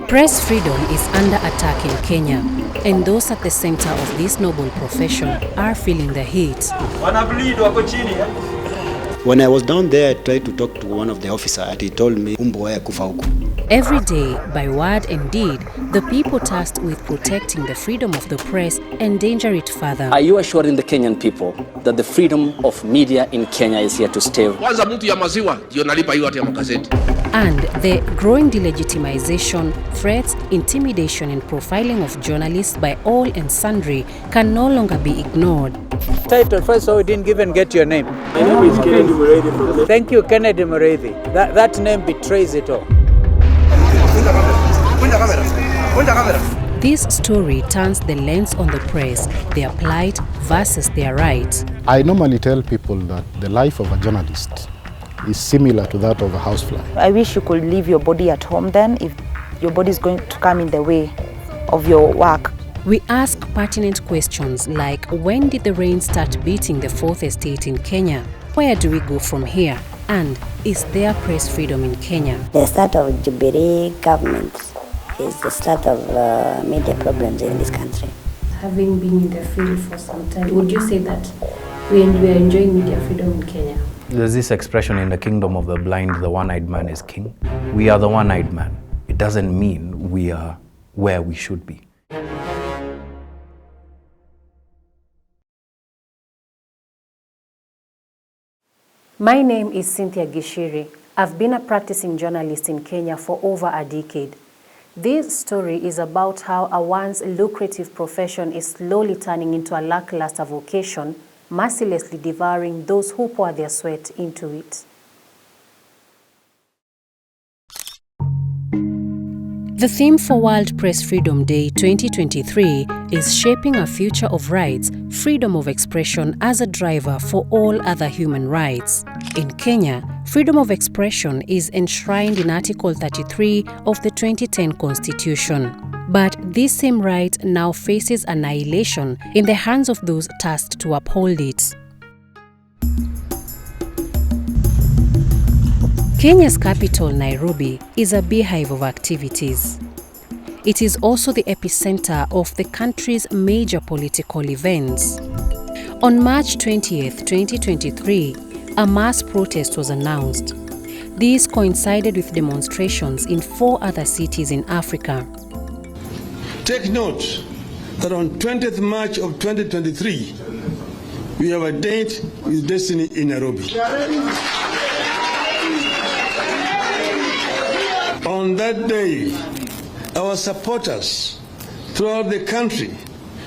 Press freedom is under attack in Kenya, and those at the center of this noble profession are feeling the heat. When I was down there, I tried to talk to one of the officers and he told me, Every day, by word and deed, the people tasked with protecting the freedom of the press endanger it further. Are you assuring the Kenyan people that the freedom of media in Kenya is here to stay? And the growing delegitimization, threats, intimidation and profiling of journalists by all and sundry can no longer be ignored. Title first, so we didn't even get your name. My name is Kennedy Mureithi. Thank you, Kennedy Mureithi. That name betrays it all. This story turns the lens on the press, their plight versus their rights. I normally tell people that the life of a journalist is similar to that of a housefly. I wish you could leave your body at home then, if your body is going to come in the way of your work. We ask pertinent questions like, when did the rain start beating the Fourth Estate in Kenya? Where do we go from here? And is there press freedom in Kenya? The start of Jubilee government is the start of media problems in this country. Having been in the field for some time, would you say that we are enjoying media freedom in Kenya? There's this expression in the kingdom of the blind, the one-eyed man is king. We are the one-eyed man. It doesn't mean we are where we should be. My name is Cynthia Gishiri. I've been a practicing journalist in Kenya for over a decade. This story is about how a once lucrative profession is slowly turning into a lackluster vocation, mercilessly devouring those who pour their sweat into it. The theme for World Press Freedom Day 2023 is shaping a future of rights, freedom of expression as a driver for all other human rights. In Kenya, freedom of expression is enshrined in Article 33 of the 2010 Constitution. But this same right now faces annihilation in the hands of those tasked to uphold it. Kenya's capital, Nairobi, is a beehive of activities. It is also the epicenter of the country's major political events. On March 20th, 2023, a mass protest was announced. This coincided with demonstrations in 4 other cities in Africa. Take note that on 20th March of 2023, we have a date with destiny in Nairobi. On that day, our supporters throughout the country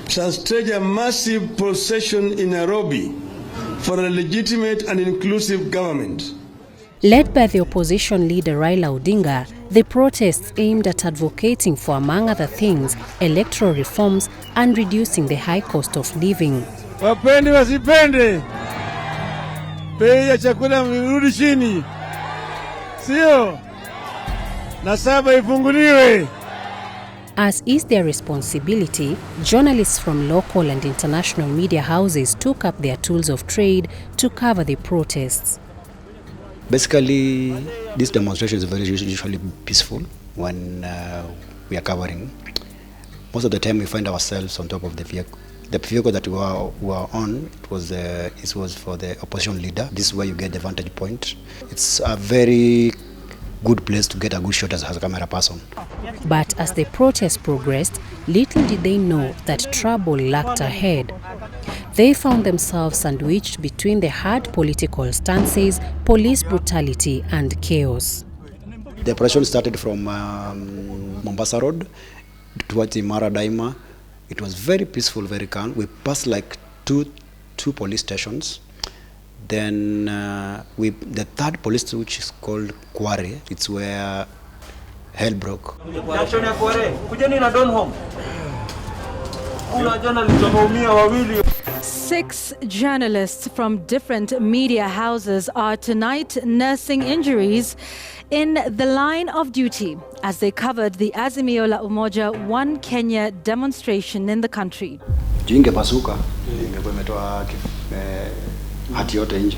shall stage a massive procession in Nairobi for a legitimate and inclusive government. Led by the opposition leader Raila Odinga, the protests aimed at advocating for, among other things, electoral reforms and reducing the high cost of living. Wapende wasipende, bei ya chakula mrudi chini, sio? Na saba ifunguliwe. As is their responsibility, journalists from local and international media houses took up their tools of trade to cover the protests. Basically, this demonstration is very usually peaceful when we are covering. Most of the time we find ourselves on top of the vehicle. The vehicle that we were on, it was for the opposition leader. This is where you get the vantage point. It's a very good place to get a good shot as a camera person. But as the protest progressed, little did they know that trouble lurked ahead. They found themselves sandwiched between the hard political stances, police brutality and chaos. The operation started from Mombasa Road towards Imara Daima. It was very peaceful, very calm. We passed like two police stations. Then the third police, which is called Quarry, it's where hell broke. 6 journalists from different media houses are tonight nursing injuries in the line of duty as they covered the Azimio la Umoja One Kenya demonstration in the country. Ingepasuka, ingekuwa imetoa hati yote nje.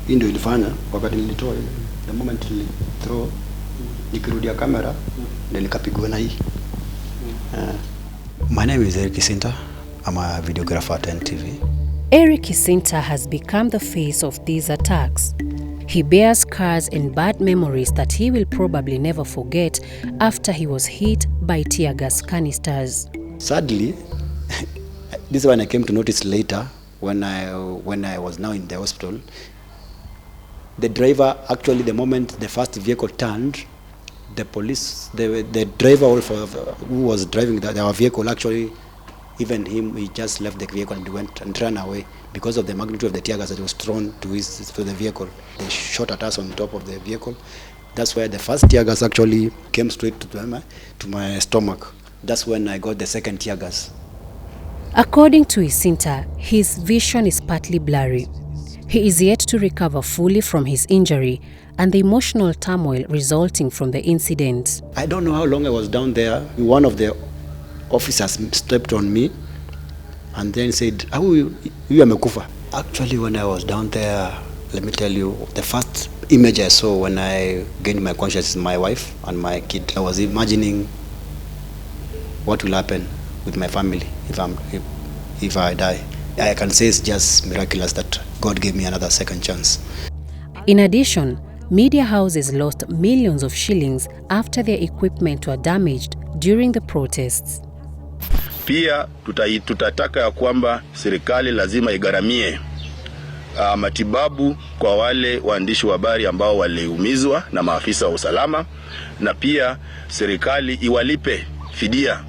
Hii ndio ilifanya wakati nilitoa the moment nilithrow nikirudia kamera ndio nikapigwa na hii. My name is Eric Sinta. I'm a videographer at NTV. Eric Sinta has become the face of these attacks. He bears scars and bad memories that he will probably never forget after he was hit by tear gas canisters. Sadly, this is when I came to notice later when I was now in the hospital. The driver, actually the moment the first vehicle turned, the police, the driver who was driving our vehicle, actually, even him, he just left the vehicle and went and ran away because of the magnitude of the tear gas that was thrown to the vehicle. They shot at us on top of the vehicle. That's where the first tear gas actually came straight to my stomach. That's when I got the second tear gas. According to Isinta, his vision is partly blurry. He is yet to recover fully from his injury and the emotional turmoil resulting from the incident. I don't know how long I was down there. One of the officers stepped on me and then said, you amekufa. Actually, when I was down there, let me tell you, the first image I saw when I gained my consciousness is my wife and my kid. I was imagining what will happen with my family if I die. I can say it's just miraculous that God gave me another second chance. In addition, media houses lost millions of shillings after their equipment were damaged during the protests. Pia tutataka ya kwamba serikali lazima igharamie matibabu kwa wale waandishi wa habari ambao waliumizwa na maafisa wa usalama, na pia serikali iwalipe fidia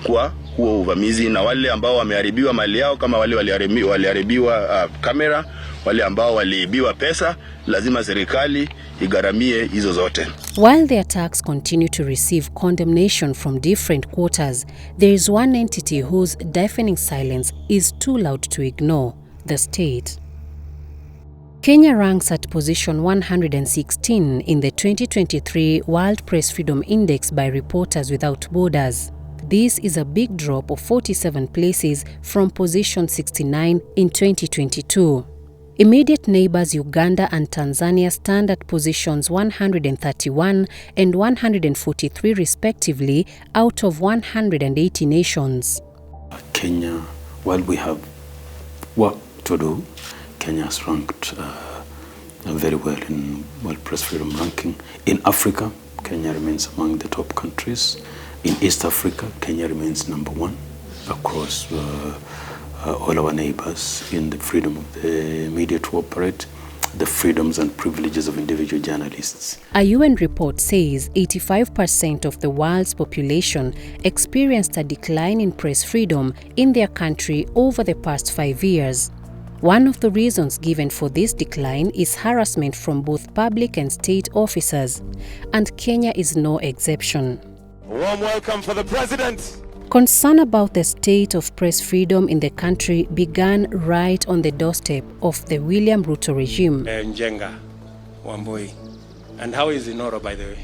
kwa huo uvamizi, na wale ambao wameharibiwa mali yao, kama wale waliharibiwa kamera, wale ambao waliibiwa pesa, lazima serikali igharamie hizo zote. While the attacks continue to receive condemnation from different quarters, there is one entity whose deafening silence is too loud to ignore: the state. Kenya ranks at position 116 in the 2023 World Press Freedom Index by Reporters Without Borders. This is a big drop of 47 places from position 69 in 2022. Immediate neighbors Uganda and Tanzania stand at positions 131 and 143 respectively out of 180 nations. Kenya, while we have work to do, Kenya has ranked very well in World Press Freedom ranking. In Africa, Kenya remains among the top countries. In East Africa, Kenya remains #1 across all our neighbors in the freedom of the media to operate, the freedoms and privileges of individual journalists. A UN report says 85% of the world's population experienced a decline in press freedom in their country over the past 5 years. One of the reasons given for this decline is harassment from both public and state officers, and Kenya is no exception. A warm welcome for the President. Concern about the state of press freedom in the country began right on the doorstep of the William Ruto regime. Njenga, Wambui. And how is Inoro, by the way?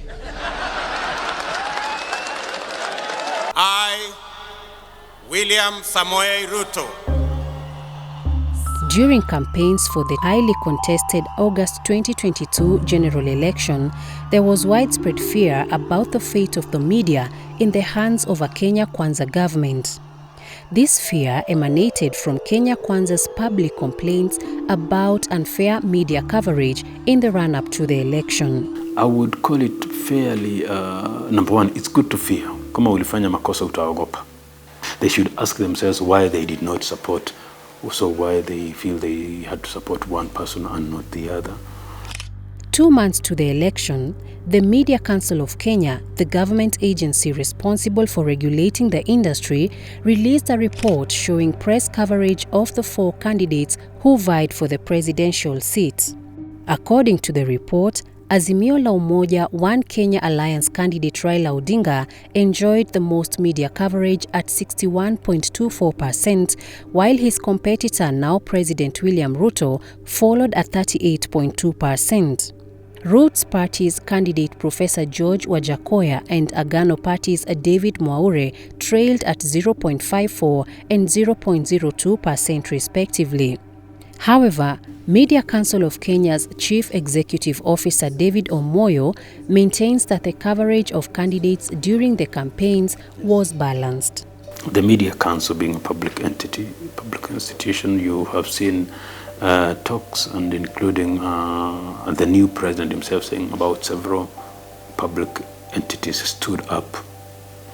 I, William Samoei Ruto. During campaigns for the highly contested August 2022 general election, there was widespread fear about the fate of the media in the hands of a Kenya Kwanza government. This fear emanated from Kenya Kwanza's public complaints about unfair media coverage in the run-up to the election. I would call it fairly, number one, it's good to fear. Kama ulifanya makosa utaogopa. They should ask themselves why they did not support, also why they feel they had to support one person and not the other. 2 months to the election, the Media Council of Kenya, the government agency responsible for regulating the industry, released a report showing press coverage of the 4 candidates who vied for the presidential seat. According to the report, Azimio la Umoja One Kenya Alliance candidate Raila Odinga enjoyed the most media coverage at 61.24%, while his competitor, now President William Ruto, followed at 38.2%. Roots Party's candidate Professor George Wajakoya and Agano Party's David Mwaure trailed at 0.54 and 0.02% respectively. However, Media Council of Kenya's Chief Executive Officer David Omoyo maintains that the coverage of candidates during the campaigns was balanced. The Media Council being a public entity, public institution, you have seen talks and including the new president himself saying about several public entities stood up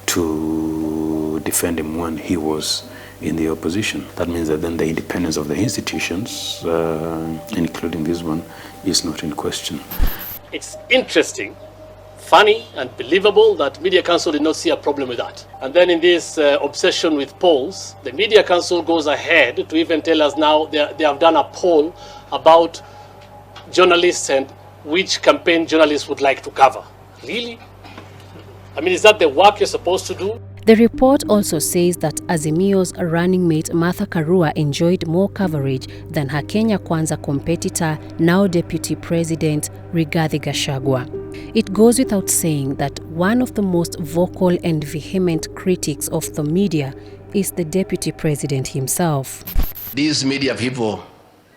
to defend him when he was in the opposition. That means that then the independence of the institutions, including this one, is not in question. It's interesting, funny and believable that Media Council did not see a problem with that. And then in this obsession with polls, the Media Council goes ahead to even tell us now they have done a poll about journalists and which campaign journalists would like to cover. Really? I mean, is that the work you're supposed to do? The report also says that Azimio's running mate Martha Karua enjoyed more coverage than her Kenya Kwanza competitor, now Deputy President Rigathi Gachagua. It goes without saying that one of the most vocal and vehement critics of the media is the Deputy President himself. These media people,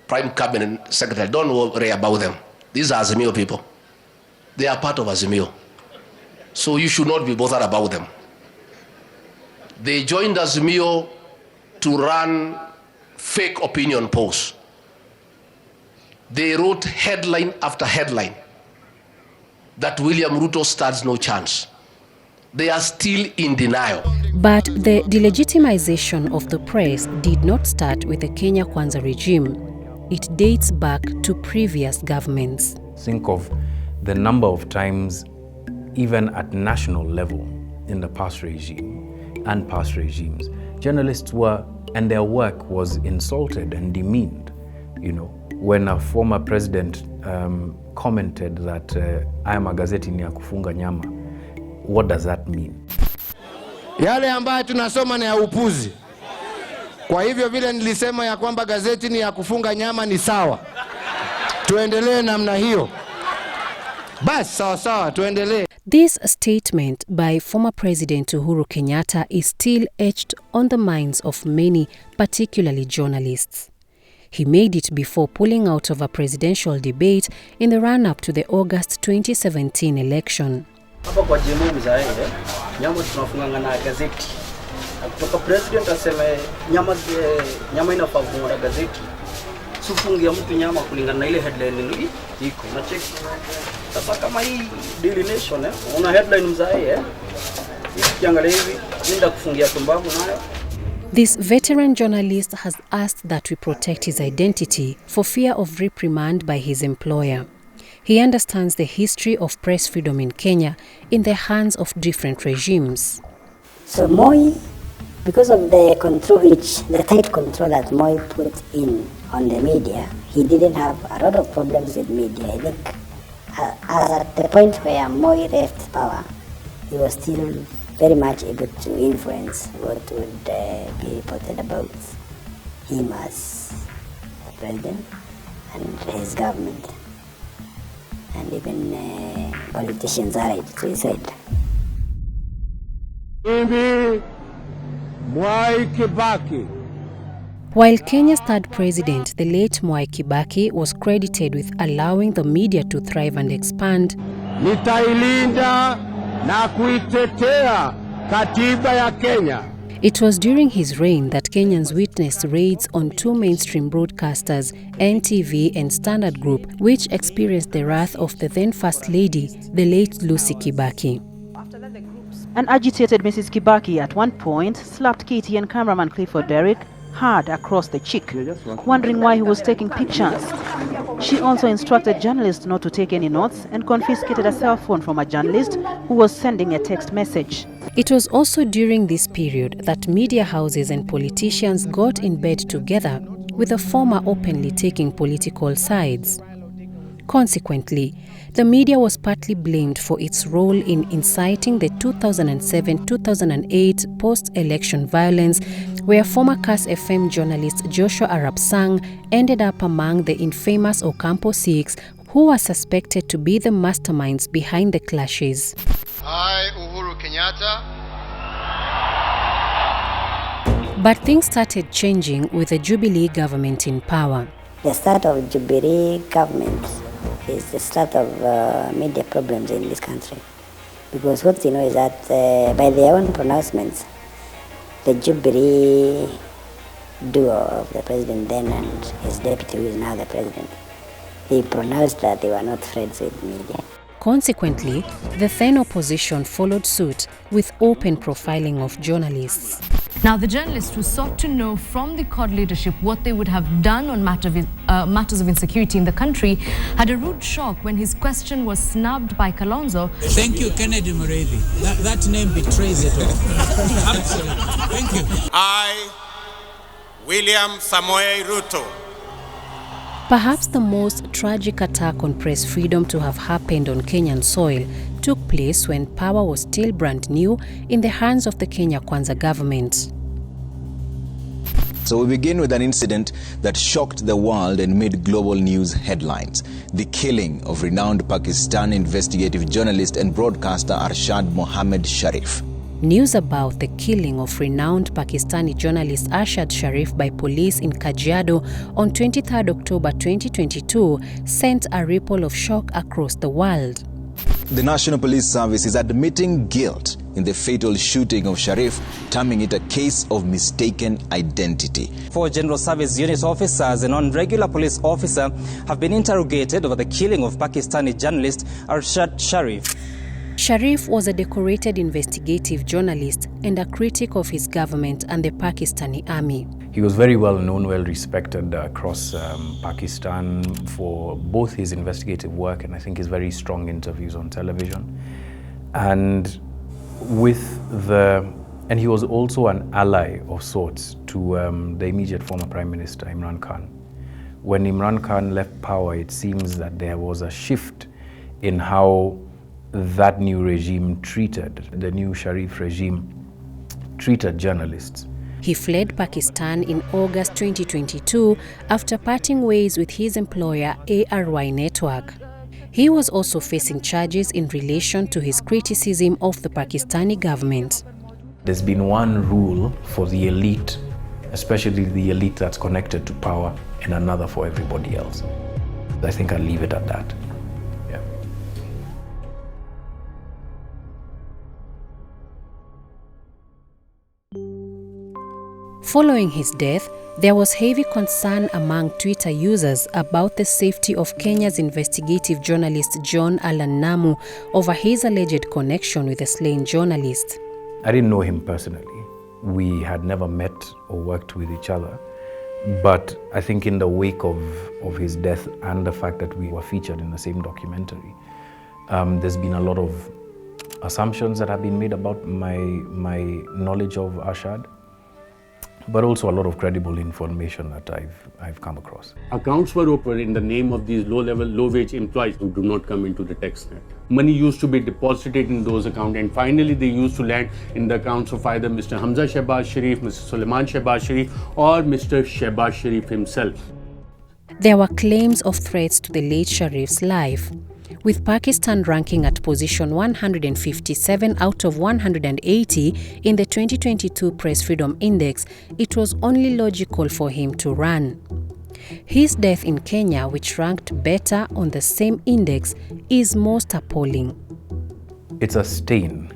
Prime Cabinet Secretary, don't worry about them. These are Azimio people. They are part of Azimio. So you should not be bothered about them. They joined Azimio to run fake opinion polls. They wrote headline after headline that William Ruto stands no chance. They are still in denial. But the delegitimization of the press did not start with the Kenya Kwanza regime. It dates back to previous governments. Think of the number of times, even at national level, in the past regime and past regimes, journalists were, and their work was insulted and demeaned. You know, when a former president commented that haya magazeti ni ya kufunga nyama, what does that mean? Yale ambayo tunasoma ni ya upuzi. Kwa hivyo vile nilisema ya kwamba gazeti ni ya kufunga nyama ni sawa. Tuendelee namna hiyo. Bas, sawa, tuendelee. This statement by former President Uhuru Kenyatta is still etched on the minds of many, particularly journalists. He made it before pulling out of a presidential debate in the run-up to the August 2017 election. Hapa kwa jimu mzae, nyama tunafunganga na gazeti. Kutoka president aseme nyama inafaa kufungwa na gazeti. Sufungia mtu nyama kulingana na ile headline iko. Na check. Sasa kama hii Daily Nation una headline mzae ukiangalia hivi nenda kufungia tumbavu nayo. This veteran journalist has asked that we protect his identity for fear of reprimand by his employer. He understands the history of press freedom in Kenya in the hands of different regimes. So Moi, because of the tight control that Moi put in on the media, he didn't have a lot of problems with media. I think at the point where Moi left power, he was still very much able to influence what would be reported about him as president and his government. And even politicians are right to his side. While Kenya's third president, the late Mwai Kibaki, was credited with allowing the media to thrive and expand, Nitailinda na kuitetea katiba ya Kenya. It was during his reign that Kenyans witnessed raids on two mainstream broadcasters, NTV and Standard Group, which experienced the wrath of the then First Lady, the late Lucy Kibaki. An agitated Mrs. Kibaki at one point slapped Katie and cameraman Clifford Derrick hard across the cheek, wondering why he was taking pictures. She also instructed journalists not to take any notes and confiscated a cell phone from a journalist who was sending a text message. It was also during this period that media houses and politicians got in bed together, with the former openly taking political sides. Consequently, the media was partly blamed for its role in inciting the 2007-2008 post-election violence, where former Kass FM journalist Joshua Arap Sang ended up among the infamous Ocampo Six, who were suspected to be the masterminds behind the clashes. I, Uhuru Kenyatta. But things started changing with the Jubilee government in power. The start of Jubilee government is the start of media problems in this country. Because what you know is that by their own pronouncements, the Jubilee duo of the president then and his deputy, who is now the president, they pronounced that they were not friends with media. Consequently, the then opposition followed suit with open profiling of journalists. Now, the journalist who sought to know from the CORD leadership what they would have done on matters of insecurity in the country had a rude shock when his question was snubbed by Kalonzo. Thank you, Kennedy Mureithi. That name betrays it all. Absolutely. Thank you. I, William Samoei Ruto. Perhaps the most tragic attack on press freedom to have happened on Kenyan soil took place when power was still brand new in the hands of the Kenya Kwanza government. So we begin with an incident that shocked the world and made global news headlines. The killing of renowned Pakistani investigative journalist and broadcaster Arshad Mohammed Sharif. News about the killing of renowned Pakistani journalist Arshad Sharif by police in Kajiado on 23 October 2022 sent a ripple of shock across the world. The National Police Service is admitting guilt in the fatal shooting of Sharif, terming it a case of mistaken identity. 4 General Service Unit officers and non-regular police officer have been interrogated over the killing of Pakistani journalist Arshad Sharif. Sharif was a decorated investigative journalist and a critic of his government and the Pakistani army. He was very well known, well respected across Pakistan for both his investigative work and I think his very strong interviews on television. And he was also an ally of sorts to the immediate former Prime Minister Imran Khan. When Imran Khan left power, it seems that there was a shift in how that new regime the new Sharif regime treated journalists. He fled Pakistan in August 2022 after parting ways with his employer ARY Network. He was also facing charges in relation to his criticism of the Pakistani government. There's been one rule for the elite, especially the elite that's connected to power, and another for everybody else. I think I'll leave it at that. Following his death, there was heavy concern among Twitter users about the safety of Kenya's investigative journalist John Allan Namu over his alleged connection with the slain journalist. I didn't know him personally. We had never met or worked with each other. But I think in the wake of his death and the fact that we were featured in the same documentary, there's been a lot of assumptions that have been made about my knowledge of Arshad, but also a lot of credible information that I've come across. Accounts were opened in the name of these low-level, low-wage employees who do not come into the tax net. Money used to be deposited in those accounts, and finally they used to land in the accounts of either Mr. Hamza Shehbaz Sharif, Mr. Suleiman Shehbaz Sharif, or Mr. Shehbaz Sharif himself. There were claims of threats to the late Sharif's life. With Pakistan ranking at position 157 out of 180 in the 2022 Press Freedom Index, it was only logical for him to run. His death in Kenya, which ranked better on the same index, is most appalling. It's a stain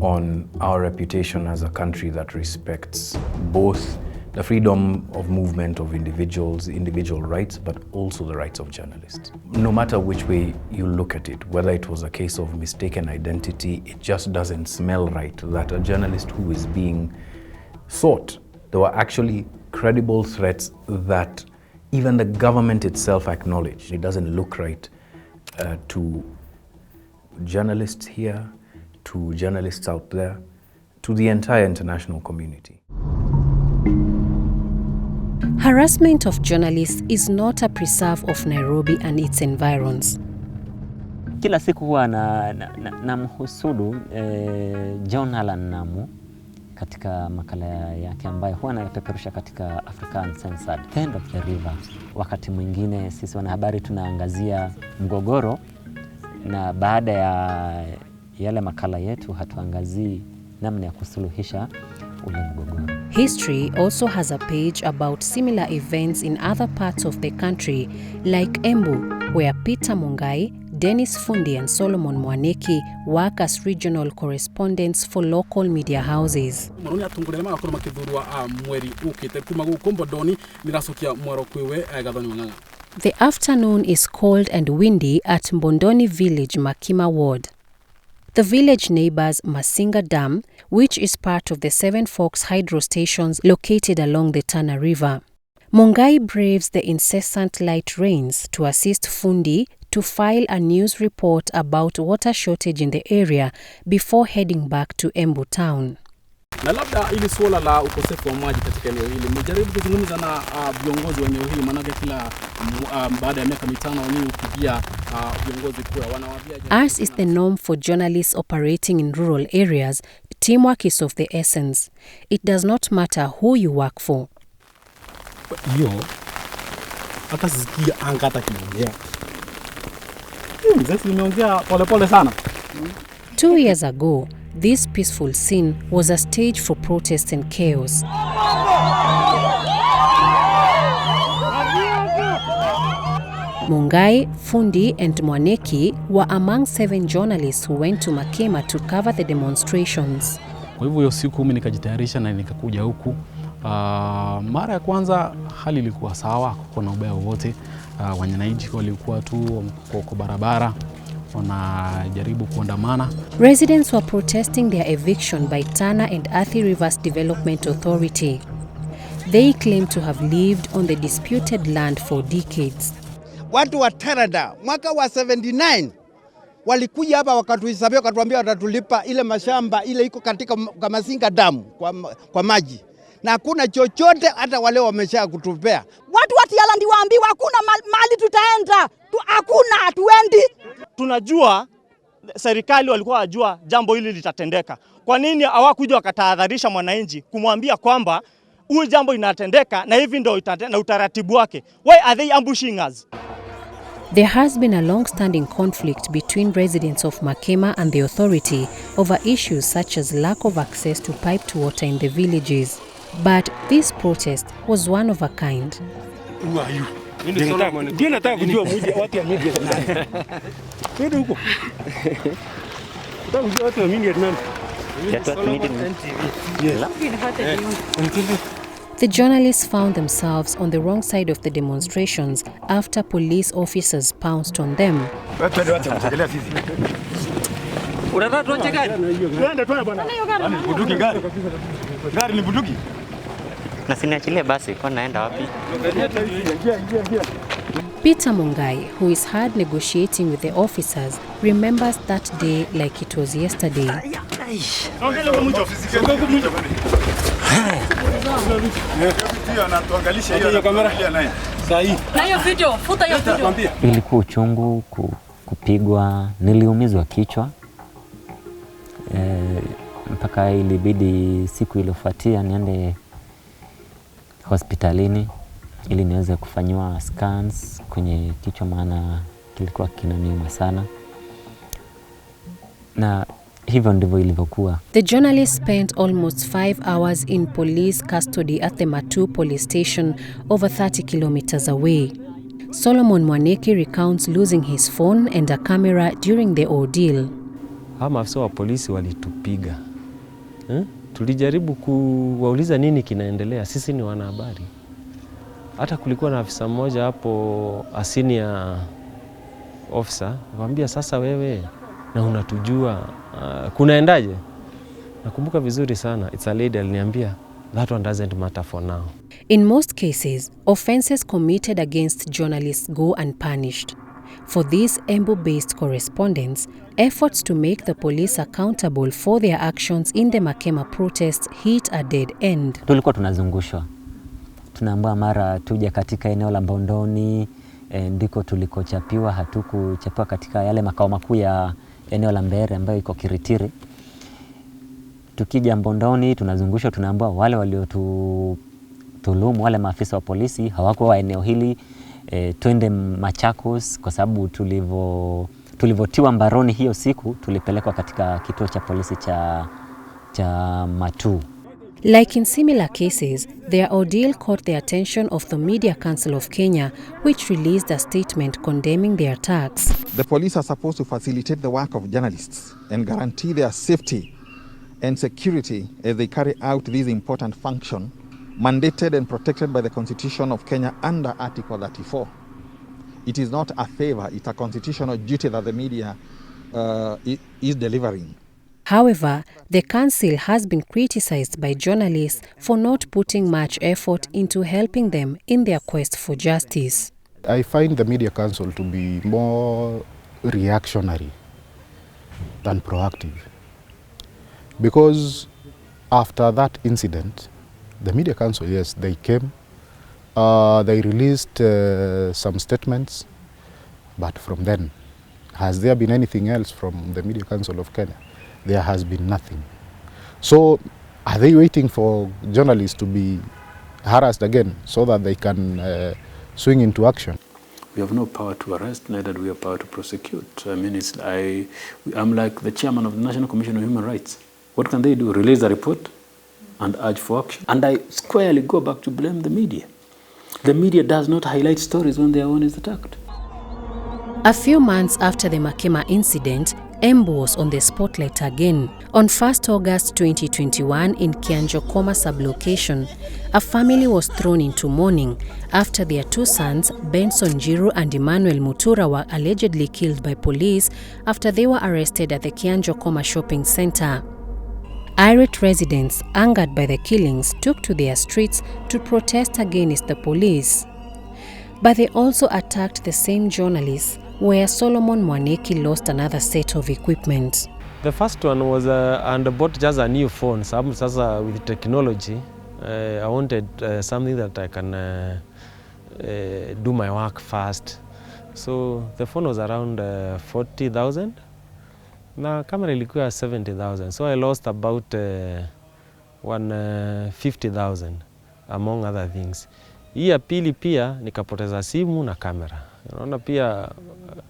on our reputation as a country that respects both the freedom of movement of individuals, individual rights, but also the rights of journalists. No matter which way you look at it, whether it was a case of mistaken identity, it just doesn't smell right that a journalist who is being sought, there were actually credible threats that even the government itself acknowledged. It doesn't look right to journalists here, to journalists out there, to the entire international community. Harassment of journalists is not a preserve of Nairobi and its environs. Kila siku huwa na mhusudu John Allan Namu katika makala yake ambayo huwa anapeperusha katika Africa Uncensored, End of the River. Wakati mwingine sisi wanahabari tunaangazia mgogoro, na baada ya yale makala yetu hatuangazii namna ya kusuluhisha ule mgogoro. History also has a page about similar events in other parts of the country, like Embu, where Peter Mungai, Dennis Fundi and Solomon Mwaneki work as regional correspondents for local media houses. The afternoon is cold and windy at Mbondoni Village, Makima Ward. The village neighbors Masinga Dam, which is part of the Seven Forks hydro stations located along the Tana River. Mungai braves the incessant light rains to assist Fundi to file a news report about water shortage in the area before heading back to Embu town. Na labda ili suala la ukosefu wa maji katika eneo hili, mjaribu kuzungumza na viongozi wa eneo hili, maana kila baada ya miaka mitano wao kupigia viongozi kura wanawaambia. As is the norm for journalists operating in rural areas, teamwork is of the essence. It does not matter who you work for. Yo, hata sikia anga hata kiongea. Sasa nimeongea pole sana. 2 years ago, this peaceful scene was a stage for protest and chaos. Mungai, Fundi and Mwaneki were among 7 journalists who went to Makema to cover the demonstrations. Kwa hivyo hiyo siku mimi nikajitayarisha na nikakuja huku. Mara ya kwanza hali ilikuwa sawa, kuna ubaya wote. Wananchi walikuwa tu kwa barabara wanajaribu kuandamana. Residents were protesting their eviction by Tana and Athi Rivers Development Authority. They claim to have lived on the disputed land for decades. Watu wa Canada mwaka wa 79 walikuja hapa wakatuhisabia, wakatuambia watatulipa ile mashamba ile iko katika Masinga damu kwa maji. Na hakuna chochote, hata wale wamesha kutupea. Watu wa Tialandi waambiwa hakuna mali tutaenda. Hakuna, hatuendi. Tunajua serikali walikuwa wajua jambo hili litatendeka. Kwa nini hawakuja wakatahadharisha mwananchi kumwambia kwamba huyu jambo inatendeka na hivi ndio na utaratibu wake? Why are they ambushing us? There has been a long-standing conflict between residents of Makema and the authority over issues such as lack of access to piped water in the villages. But this protest was one of a kind. Who are you? Ndio nataka kujua watu wa media nani. Twende huko. Nataka kujua watu wa media nani. The journalists found themselves on the wrong side of the demonstrations after police officers pounced on them. Gari ni bunduki. Na siniachilie basi, kwa naenda wapi? Peter Mungai, who is hard negotiating with the officers, remembers that day like it was yesterday. Ilikuwa uchungu kupigwa, niliumizwa kichwa. Mpaka ilibidi siku iliyofuatia niende hospitalini ili niweze kufanywa scans kwenye kichwa, maana kilikuwa kinaniuma sana. Na hivyo ndivyo ilivyokuwa. The journalist spent almost 5 hours in police custody at the Matu police station, over 30 kilometers away. Solomon Mwaneki recounts losing his phone and a camera during the ordeal. Maafisa wa polisi walitupiga. Tulijaribu kuwauliza nini kinaendelea, sisi ni wanahabari. Hata kulikuwa na afisa mmoja hapo, senior officer, akamwambia sasa wewe na unatujua kunaendaje? Nakumbuka vizuri sana, it's a lady aliniambia that one doesn't matter for now. In most cases, offenses committed against journalists go unpunished. For these Embu-based correspondents, efforts to make the police accountable for their actions in the Makema protests hit a dead end. Tulikuwa tunazungushwa. tunaambiwa mara tuje katika eneo la Mbondoni, ndiko tulikochapiwa, hatukuchapiwa katika yale makao makuu ya eneo la Mbere ambayo iko Kiritiri. Tukija Mbondoni tunazungushwa, tunaambiwa wale waliotudhulumu, wale maafisa wa polisi hawakuwa wa eneo hili, twende Machakos kwa sababu tulivotiwa mbaroni hiyo siku tulipelekwa katika kituo cha polisi cha Matu. Like in similar cases, their ordeal caught the attention of the Media Council of Kenya, which released a statement condemning the attacks. The police are supposed to facilitate the work of journalists and guarantee their safety and security as they carry out this important function, mandated and protected by the Constitution of Kenya under Article 34. It is not a favor, it's a constitutional duty that the media is delivering. However, the council has been criticized by journalists for not putting much effort into helping them in their quest for justice. I find the Media Council to be more reactionary than proactive. Because after that incident, the Media Council, yes, they came, they released some statements, but from then, has there been anything else from the Media Council of Kenya? There has been nothing. So are they waiting for journalists to be harassed again so that they can swing into action? We have no power to arrest, neither do we have power to prosecute. I mean, I'm like the chairman of the National Commission on Human Rights. What can they do? Release a report and urge for action? And I squarely go back to blame the media. The media does not highlight stories when their own is attacked. A few months after the Makema incident, Embu was on the spotlight again. On 1st August 2021 in Kianjokoma sublocation, a family was thrown into mourning after their two sons, Benson Jiru and Emmanuel Mutura, were allegedly killed by police after they were arrested at the Kianjokoma shopping center. Irate residents, angered by the killings, took to their streets to protest against the police. But they also attacked the same journalists, where Solomon Mwaneki lost another set of equipment. The first one was and bought just a new phone. Sasa with technology, I wanted something that I can do my work fast. So the phone was around 40,000. Na camera ilikuwa 70,000. So I lost about 150,000 among other things. Hii ya pili pia nikapoteza simu na kamera. Unaona pia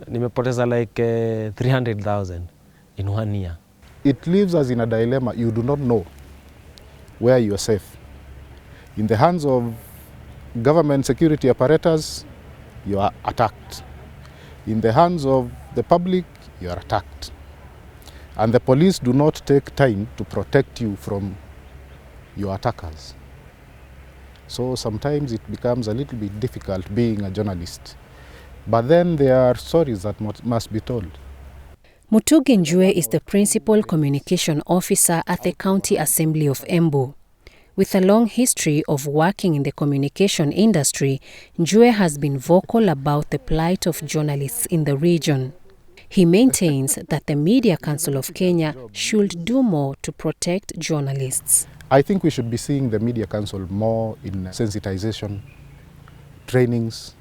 nimepoteza like 300,000 in 1 year. It leaves us in a dilemma. You do not know where you are safe. In the hands of government security apparatus, you are attacked. In the hands of the public, you are attacked. And the police do not take time to protect you from your attackers. So sometimes it becomes a little bit difficult being a journalist. But then there are stories that must be told. Mutugi Njue is the principal communication officer at the County Assembly of Embu. With a long history of working in the communication industry, Njue has been vocal about the plight of journalists in the region. He maintains that the Media Council of Kenya should do more to protect journalists. I think we should be seeing the Media Council more in sensitization, trainings,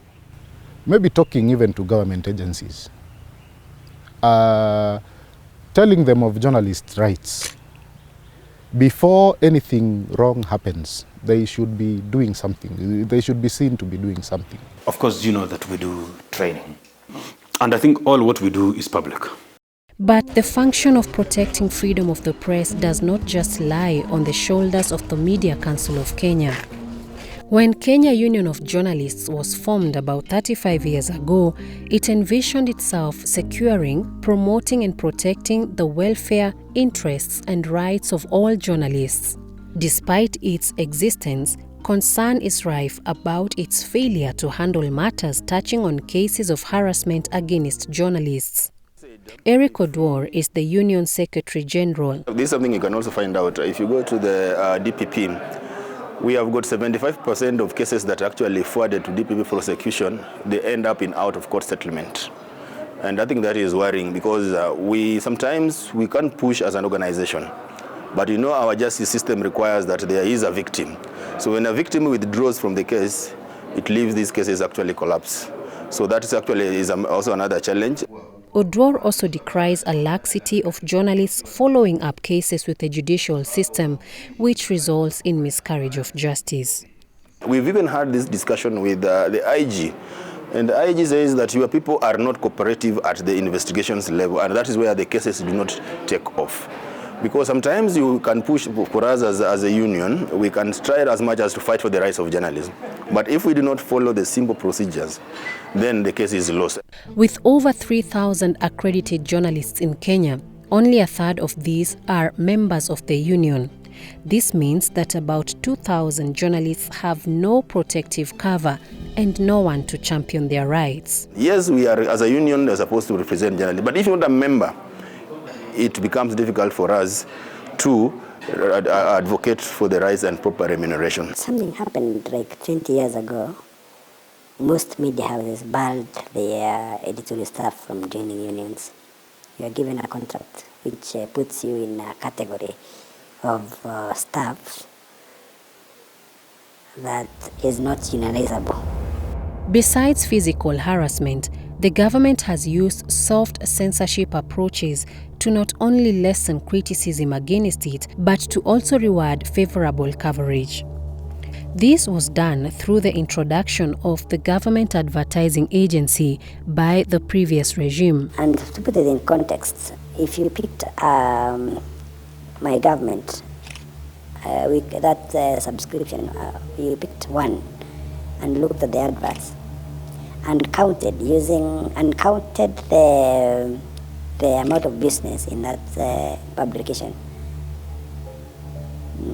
maybe talking even to government agencies, telling them of journalists' rights. Before anything wrong happens, they should be doing something. They should be seen to be doing something. Of course, you know that we do training. And I think all what we do is public. But the function of protecting freedom of the press does not just lie on the shoulders of the Media Council of Kenya. When Kenya Union of Journalists was formed about 35 years ago, it envisioned itself securing, promoting and protecting the welfare, interests and rights of all journalists. Despite its existence, concern is rife about its failure to handle matters touching on cases of harassment against journalists. Eric Odwor is the Union Secretary General. This is something you can also find out. If you go to the DPP, we have got 75% of cases that are actually forwarded to DPP prosecution. They end up in out-of-court settlement. And I think that is worrying because sometimes we can't push as an organization. But you know, our justice system requires that there is a victim. So when a victim withdraws from the case, it leaves these cases actually collapse. So that is actually also another challenge. Odwor also decries a laxity of journalists following up cases with the judicial system, which results in miscarriage of justice. We've even had this discussion with the IG, and the IG says that your people are not cooperative at the investigations level, and that is where the cases do not take off. Because sometimes you can push for us as a union, we can try as much as to fight for the rights of journalism. But if we do not follow the simple procedures, then the case is lost. With over 3,000 accredited journalists in Kenya, only a third of these are members of the union. This means that about 2,000 journalists have no protective cover and no one to champion their rights. Yes, we are, as a union, are supposed to represent journalists. But if you're not a member, it becomes difficult for us to advocate for the rights and proper remuneration. Something happened like 20 years ago. Most media houses barred their editorial staff from joining unions. You are given a contract which puts you in a category of staff that is not unionizable. Besides physical harassment, the government has used soft censorship approaches to not only lessen criticism against it, but to also reward favorable coverage. This was done through the introduction of the government advertising agency by the previous regime. And to put it in context, if you picked my government, with that subscription, you picked one and looked at the adverts and counted the amount of business in that publication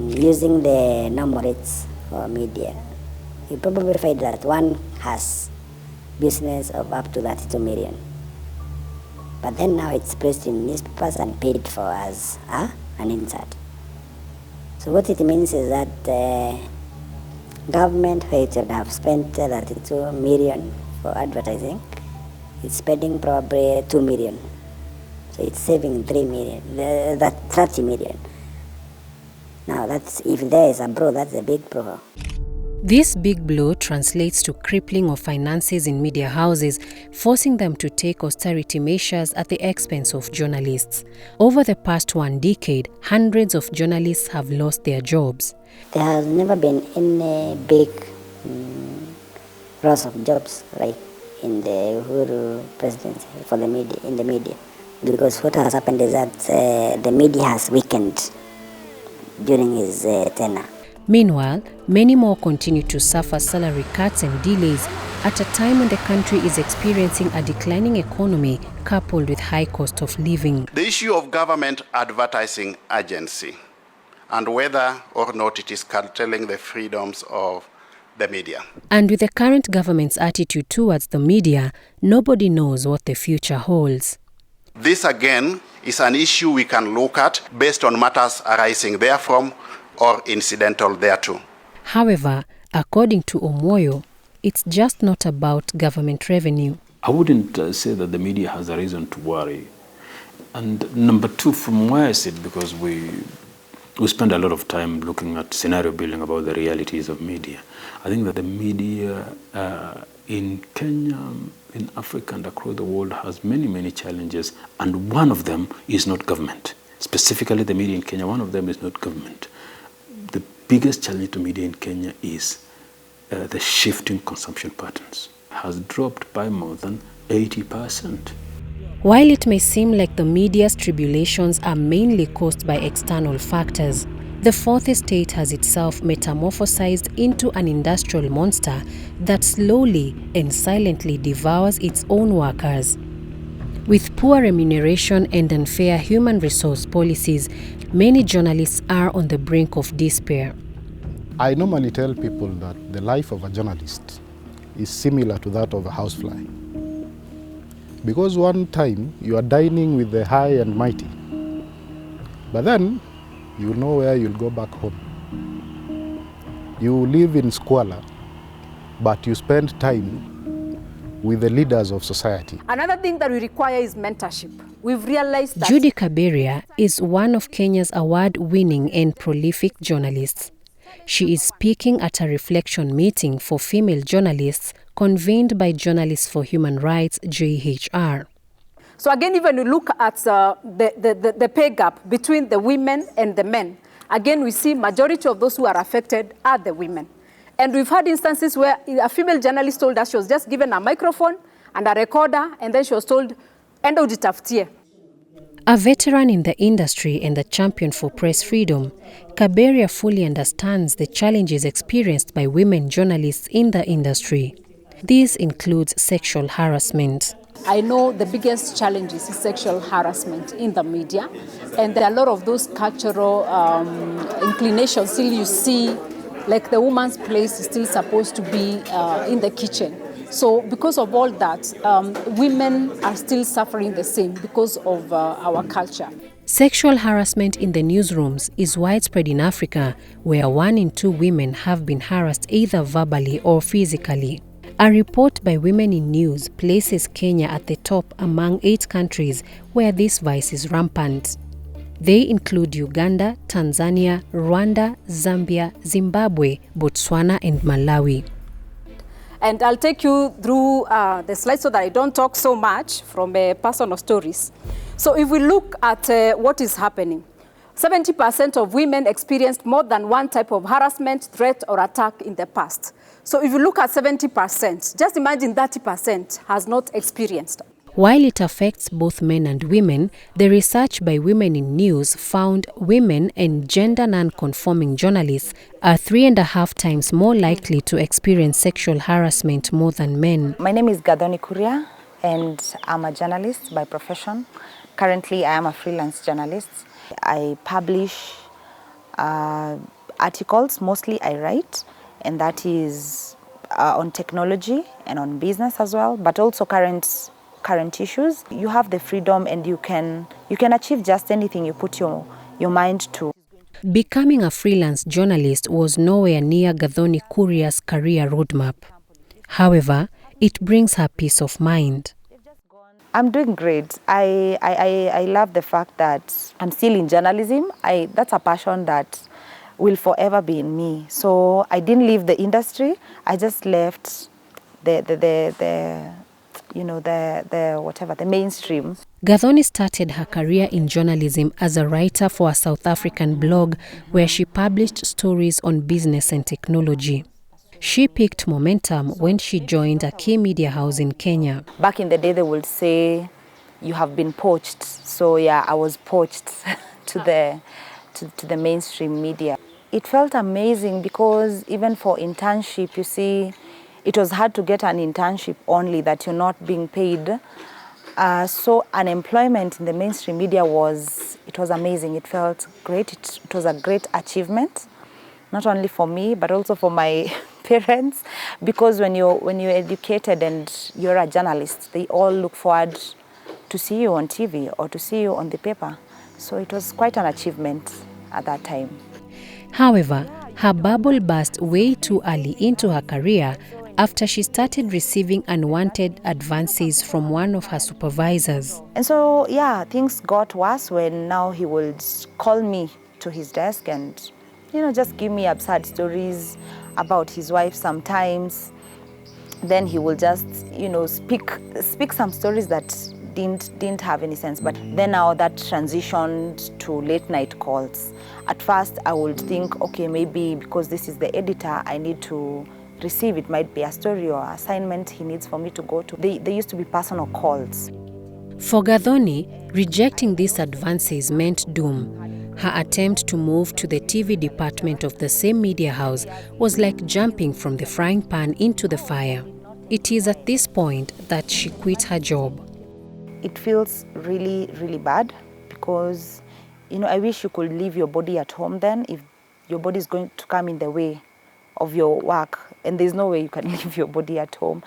using the normal rates for media, you probably find that one has business of up to 32 million. But then now it's placed in newspapers and paid for as an insert. So what it means is that the government, which would have spent 32 million for advertising, it's spending probably 2 million. So it's saving 3 million, that 30 million. Now that's, if there is a blow, that's a big blow. This big blow translates to crippling of finances in media houses, forcing them to take austerity measures at the expense of journalists. Over the past 1 decade, hundreds of journalists have lost their jobs. There has never been any big loss of jobs, right, in the Uhuru presidency for the media, in the media. Because what has happened is that the media has weakened during his tenure. Meanwhile, many more continue to suffer salary cuts and delays at a time when the country is experiencing a declining economy coupled with high cost of living. The issue of government advertising agency and whether or not it is curtailing the freedoms of the media. And with the current government's attitude towards the media, nobody knows what the future holds. This again is an issue we can look at based on matters arising therefrom or incidental thereto. However, according to Omoyo, it's just not about government revenue. I wouldn't say that the media has a reason to worry. And number two, from where I sit, because we spend a lot of time looking at scenario building about the realities of media. I think that the media in Kenya, in Africa and across the world has many, many challenges, and one of them is not government. Specifically the media in Kenya, one of them is not government. The biggest challenge to media in Kenya is the shifting consumption patterns. It has dropped by more than 80%. While it may seem like the media's tribulations are mainly caused by external factors, the fourth estate has itself metamorphosized into an industrial monster that slowly and silently devours its own workers. With poor remuneration and unfair human resource policies, many journalists are on the brink of despair. I normally tell people that the life of a journalist is similar to that of a housefly. Because one time you are dining with the high and mighty, but then you know where you'll go back home. You live in squalor, but you spend time with the leaders of society. Another thing that we require is mentorship. We've realized that Judy Kaberia is one of Kenya's award-winning and prolific journalists. She is speaking at a reflection meeting for female journalists convened by Journalists for Human Rights, JHR. So again, even when you look at the pay gap between the women and the men, again, we see majority of those who are affected are the women. And we've had instances where a female journalist told us she was just given a microphone and a recorder, and then she was told, enda ujitafutie. A veteran in the industry and a champion for press freedom, Kaberia fully understands the challenges experienced by women journalists in the industry. This includes sexual harassment. I know the biggest challenge is sexual harassment in the media, and there are a lot of those cultural inclinations. Still you see, like the woman's place is still supposed to be in the kitchen. So because of all that, women are still suffering the same because of our culture. Sexual harassment in the newsrooms is widespread in Africa, where 1 in 2 women have been harassed either verbally or physically. A report by Women in News places Kenya at the top among 8 countries where this vice is rampant. They include Uganda, Tanzania, Rwanda, Zambia, Zimbabwe, Botswana, and Malawi. And I'll take you through the slides so that I don't talk so much from personal stories. So if we look at what is happening, 70% of women experienced more than one type of harassment, threat, or attack in the past. So if you look at 70%, just imagine 30% has not experienced. While it affects both men and women, the research by Women in News found women and gender non-conforming journalists are 3.5 times more likely to experience sexual harassment more than men. My name is Gathoni Kuria, and I'm a journalist by profession. Currently, I am a freelance journalist. I publish articles, mostly I write, and that is on technology and on business as well, but also current issues. You have the freedom, and you can achieve just anything you put your mind to. Becoming a freelance journalist was nowhere near Gathoni Kuria's career roadmap. However, it brings her peace of mind. I'm doing great. I love the fact that I'm still in journalism. That's a passion that will forever be in me. So I didn't leave the industry. I just left the mainstream. Gathoni started her career in journalism as a writer for a South African blog where she published stories on business and technology. She picked momentum when she joined a key media house in Kenya. Back in the day, they would say, you have been poached. So yeah, I was poached to the mainstream media. It felt amazing because even for internship, you see, it was hard to get an internship only that you're not being paid. So unemployment in the mainstream media was amazing. It felt great. It was a great achievement, not only for me, but also for my parents, because when you're educated and you're a journalist, they all look forward to see you on TV or to see you on the paper. So it was quite an achievement at that time. However, her bubble burst way too early into her career after she started receiving unwanted advances from one of her supervisors. And so, yeah, things got worse when now he would call me to his desk and, just give me absurd stories about his wife sometimes. Then he will just, speak some stories that didn't have any sense. But then now that transitioned to late night calls. At first, I would think, okay, maybe because this is the editor, I need to receive. It might be a story or assignment he needs for me to go to. They used to be personal calls. For Gathoni, rejecting these advances meant doom. Her attempt to move to the TV department of the same media house was like jumping from the frying pan into the fire. It is at this point that she quit her job. It feels really, really bad because, I wish you could leave your body at home then if your body is going to come in the way of your work, and there's no way you can leave your body at home.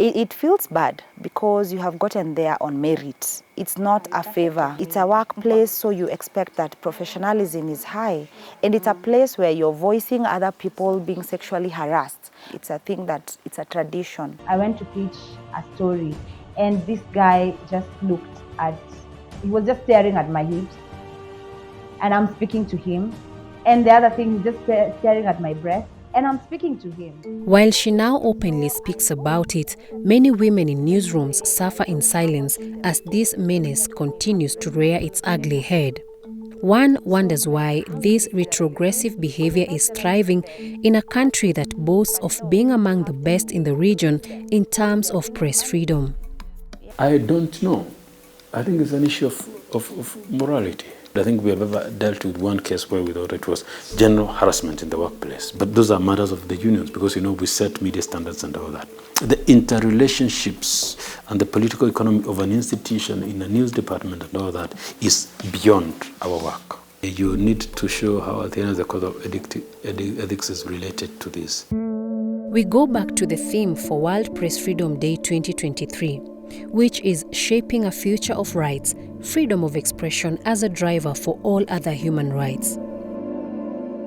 It feels bad because you have gotten there on merit. It's not a favor. It's a workplace, so you expect that professionalism is high. And it's a place where you're voicing other people being sexually harassed. It's a thing that, it's a tradition. I went to pitch a story, and this guy just looked at, he was just staring at my hips, and I'm speaking to him. And the other thing, he's just staring at my breast, and I'm speaking to him. While she now openly speaks about it, many women in newsrooms suffer in silence as this menace continues to rear its ugly head. One wonders why this retrogressive behavior is thriving in a country that boasts of being among the best in the region in terms of press freedom. I don't know. I think it's an issue of morality. I think we have ever dealt with one case where we thought it was general harassment in the workplace. But those are matters of the unions because, we set media standards and all that. The interrelationships and the political economy of an institution in a news department and all that is beyond our work. You need to show how at the end of the code of ethics is related to this. We go back to the theme for World Press Freedom Day 2023, which is shaping a future of rights, freedom of expression as a driver for all other human rights.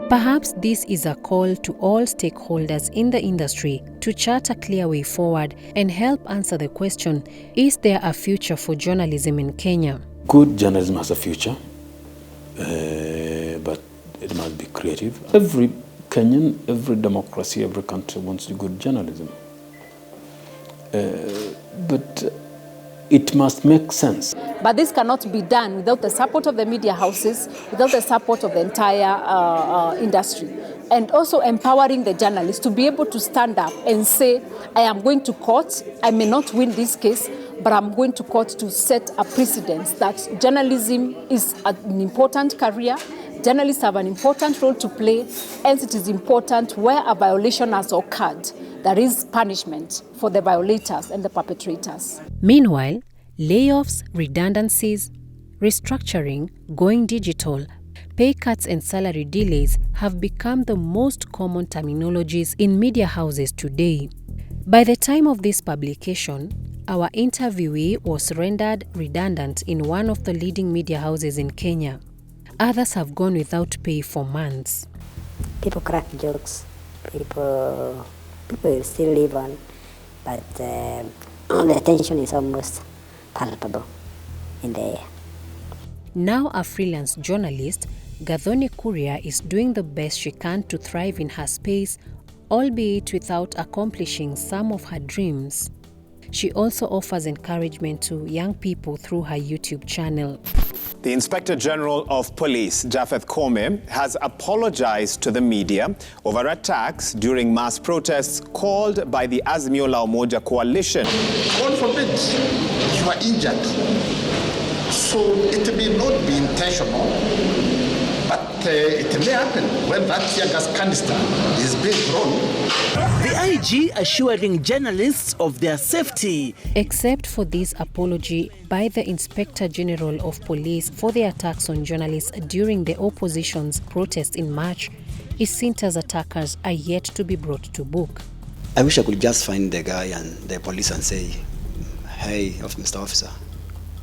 Perhaps this is a call to all stakeholders in the industry to chart a clear way forward and help answer the question, is there a future for journalism in Kenya? Good journalism has a future, but it must be creative. Every Kenyan, every democracy, every country wants good journalism. But it must make sense. But this cannot be done without the support of the media houses, without the support of the entire industry, and also empowering the journalists to be able to stand up and say, I am going to court, I may not win this case, but I'm going to court to set a precedent that journalism is an important career, journalists have an important role to play, and it is important where a violation has occurred, there is punishment for the violators and the perpetrators. Meanwhile, layoffs, redundancies, restructuring, going digital, pay cuts and salary delays have become the most common terminologies in media houses today. By the time of this publication, our interviewee was rendered redundant in one of the leading media houses in Kenya. Others have gone without pay for months. People crack jokes, people will still live on, but the tension is almost palpable in the air. Now a freelance journalist, Gathoni Kuria is doing the best she can to thrive in her space, albeit without accomplishing some of her dreams. She also offers encouragement to young people through her YouTube channel. The Inspector General of Police, Japheth Koome, has apologized to the media over attacks during mass protests called by the Azimio la Umoja coalition. God forbid you are injured. So it may not be intentional, but it may happen when that tear gas canister is being thrown. The IG assuring journalists of their safety. Except for this apology by the Inspector General of Police for the attacks on journalists during the opposition's protest in March, Isinta's attackers are yet to be brought to book. I wish I could just find the guy and the police and say, hey, Mr. Officer,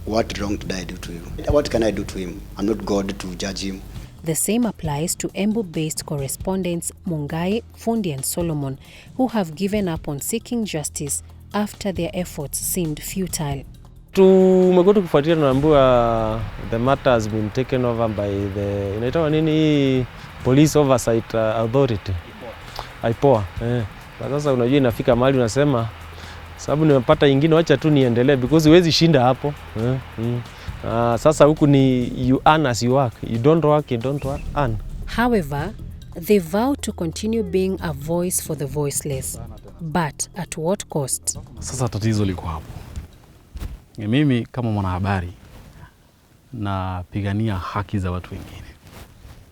what wrong did I do to you? What can I do to him? I'm not God to judge him. The same applies to Embu-based correspondents Mungai, Fundi and Solomon, who have given up on seeking justice after their efforts seemed futile. Tumekuwa tukifuatilia, tunaambiwa the matter has been taken over by the inaitwa nini Police Oversight Authority. IPOA. Sasa unajua inafika mahali unasema sababu nimepata nyingine, wacha tu niendelee because huwezi shinda hapo. Sasa huku ni you earn as you work. You don't work, you don't earn. However, they vow to continue being a voice for the voiceless. But at what cost? Sasa tatizo liko hapo. Mimi kama mwanahabari napigania haki za watu wengine.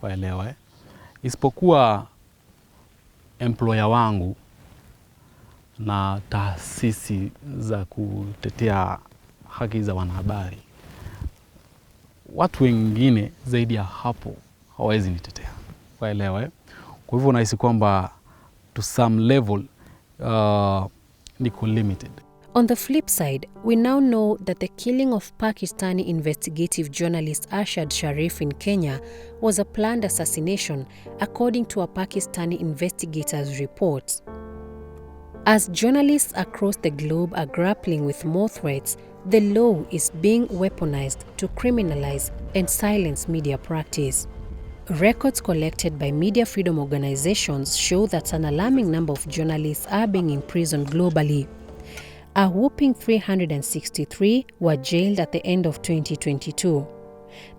Waelewa isipokuwa employer wangu na taasisi za kutetea haki za wanahabari, watu wengine zaidi ya hapo hawawezi nitetea. Waelewa Kwa hivyo nahisi kwamba to some level niko limited. On the flip side, we now know that the killing of Pakistani investigative journalist Arshad Sharif in Kenya was a planned assassination, according to a Pakistani investigator's report. As journalists across the globe are grappling with more threats, the law is being weaponized to criminalize and silence media practice. Records collected by media freedom organizations show that an alarming number of journalists are being imprisoned globally. A whopping 363 were jailed at the end of 2022.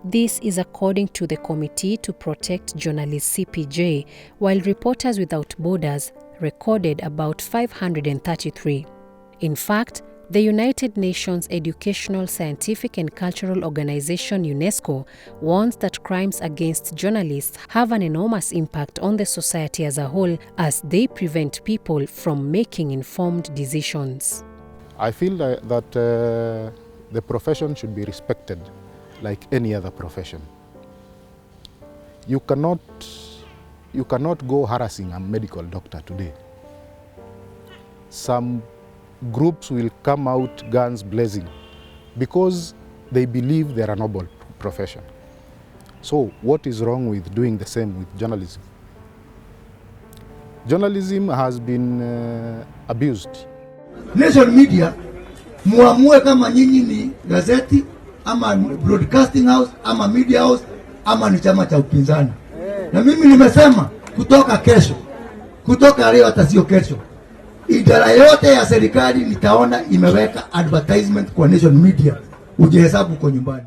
This is according to the Committee to Protect Journalists (CPJ), while Reporters Without Borders recorded about 533. In fact, the United Nations Educational, Scientific and Cultural Organization UNESCO warns that crimes against journalists have an enormous impact on the society as a whole as they prevent people from making informed decisions. I feel that the profession should be respected like any other profession. You cannot go harassing a medical doctor today. Some groups will come out guns blazing because they believe they're a noble profession. So what is wrong with doing the same with journalism? Journalism has been abused. Nation media, muamue kama nyinyi ni gazeti, ama broadcasting house, ama media house, ama ni chama cha upinzani. Na mimi nimesema kutoka leo hata sio kesho, idara yote ya serikali nitaona imeweka advertisement kwa Nation Media, ujihesabu kwa nyumbani.